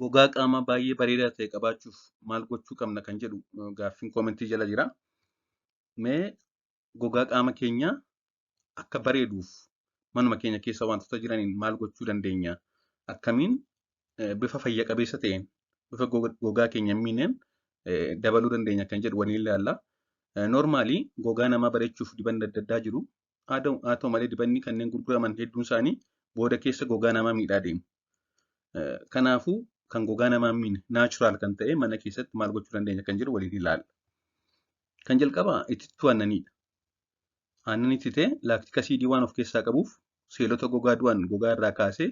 gogaa qaamaa baay'ee bareedaa ta'e qabaachuuf maal gochuu qabna kan jedhu gaaffiin koomentii jala jira. Mee gogaa qaama keenyaa akka bareeduuf manuma keenya keessa wantoota jiraniin maal gochuu dandeenya? Akkamiin bifa fayya qabeessa ta'een bifa gogaa keenya hin miineen dabaluu dandeenya kan jedhu waliin ilaalla. Normaalii gogaa namaa bareechuuf dibanni adda addaa jiru. Haa ta'u malee dibanni kanneen gurguraman hedduun isaanii booda keessa gogaa namaa miidhaa deemu. Kanaafuu kan gogaa namaa hin miine naachuraal kan ta'e mana keessatti maal gochuu dandeenya kan jedhu waliin ilaalla. Kan jalqabaa itittuu aannaniidha. Aannan ittitee laaktika asiidii waan of keessaa qabuuf seelota gogaa du'an gogaa irraa kaasee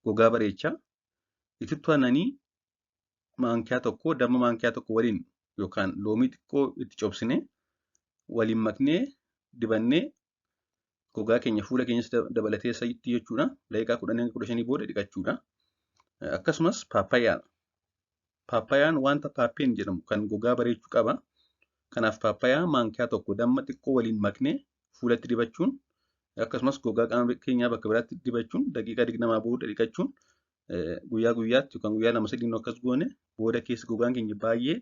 gogaa bareechaa. Itittuu aannanii maankiyaa tokko damma maankiyaa tokko waliin yookaan loomii xiqqoo itti cobsinee waliin maknee dibannee gogaa keenya fuula keenyas dabalatee sa'itti jechuudha. Daqiiqaa 10-15 booda dhiqachuudha. Akkasumas paappaayyaa. Paappaayaan wanta paappeen jedhamu kan gogaa bareechuu qaba. Kanaaf paappaayyaa maankiyaa tokko damma xiqqoo waliin maknee fuulatti dibachuun akkasumas gogaa qaama keenyaa bakka biraatti dibachuun daqiiqaa 20 booda dhiqachuun guyyaa guyyaatti yookaan guyyaa 2-3 akkas goone booda keessa gogaan keenya baay'ee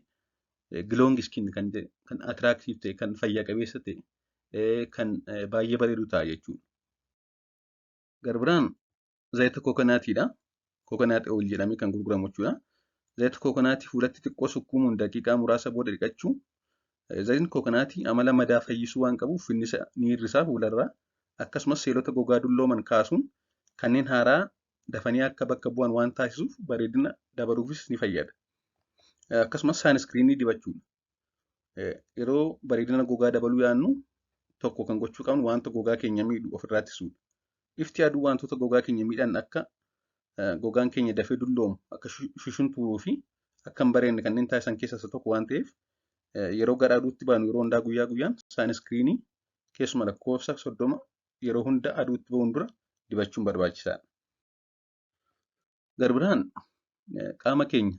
glowing skin kan attractive ta'e kan fayya qabeessa ta'e kan baay'ee bareedu ta'a jechuudha. Garbiraan zayita kookonaatiidha. Kookonaat oil jedhamee kan gurguramu jechuudha. Zayita kookonaatii fuulatti xiqqoo sukkuumuun daqiiqaa muraasa booda dhiqachuu. Zayitni kookonaatii amala madaa fayyisuu waan qabuuf finnisa ni hir'isaa fuularraa. Akkasumas seelota gogaa dullooman kaasuun kanneen haaraa dafanii akka bakka bu'an waan taasisuuf bareedina dabaluufis ni fayyada. Akkasumas saaniskiriinii dibachuudha. Yeroo bareedina gogaa dabaluu yaadnu tokko kan gochuu qabnu wanta gogaa keenya miidhu ofirraa ittisuudha. Ifti aduu wantoota gogaa keenya miidhan akka gogaan keenya dafee dulloomu akka shushuntuuruu fi akka hin bareedne kanneen taasisan keessaa isa tokko waan ta'eef yeroo gara aduutti baanu yeroo hundaa guyyaa guyyaan saaniskiriinii keessuma lakkoofsa 30 yeroo hunda aduutti ba'uun dura dibachuun barbaachisaadha. Garbiraan qaama keenya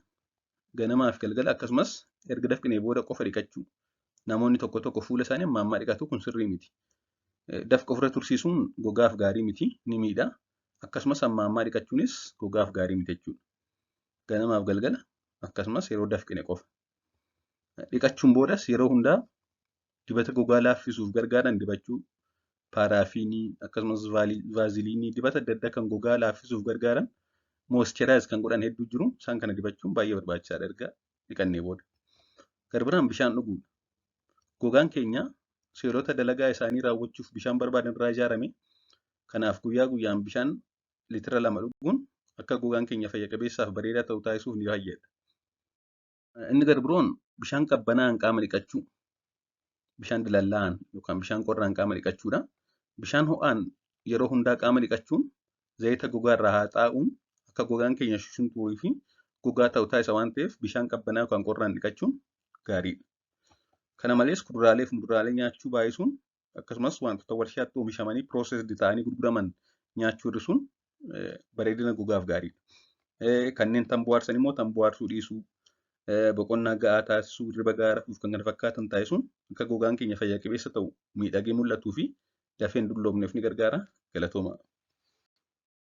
ganamaa fi galgala akkasumas erga dafqinee booda qofa dhiqachuu. Namoonni tokko tokko fuula isaanii amma dhiqatu kun sirrii miti. Dafqa ofirra tursiisuun gogaaf gaarii miti ni miidha. Akkasumas amma dhiqachuunis gogaaf gaarii miti jechuudha. Ganamaaf galgala akkasumas yeroo dafqine qofa. Dhiqachuun boodas yeroo hundaa dibata gogaa laaffisuuf gargaaran dibachuu. Paaraafiinii akkasumas vaaziliinii dibata adda addaa kan gogaa laaffisuuf gargaaran moischerize kan godhan hedduu jiru. Isaan kana dibachuun baay'ee barbaachisaadha erga dhiqannee booda. Garbiraan bishaan dhuguudha. Gogaan keenya seelota dalagaa isaanii raawwachuuf bishaan barbaadan irraa ijaarame. Kanaaf guyyaa guyyaan bishaan liitira 2 dhuguun akka gogaan keenya fayya qabeessaaf bareedaa ta'u taasisuuf ni fayyada. Inni garbiroon bishaan qabbanaa'aan qaama dhiqachuu. Bishaan dilallaa'aan yookaan bishaan qorraan qaama dhiqachuudha. Bishaan ho'aan yeroo hundaa qaama dhiqachuun zayita gogaa irraa haa xaa'uun akka gogaan keenya shushuntuurii fi gogaa ta'u taasisa waan ta'eef bishaan qabbanaa'aa yookaan qorraan dhiqachuun gaariidha. Kana malees kuduraalee fi muduraalee nyaachuu baay'isuun akkasumas wantoota warshaatti oomishamanii processed ta'anii gurguraman nyaachuu hir'isuun bareedina gogaaf gaariidha. Kanneen tambo'aarsan immoo tambo'aarsuu dhiisuu, boqonnaa ga'aa taasisuu, hirriba gahaa rafuuf kan kana fakkaatan taasisuun akka gogaan keenya fayya qabeessa ta'u miidhagee mul'atuu fi dafee hin dulloomneef ni gargaara. Galatooma.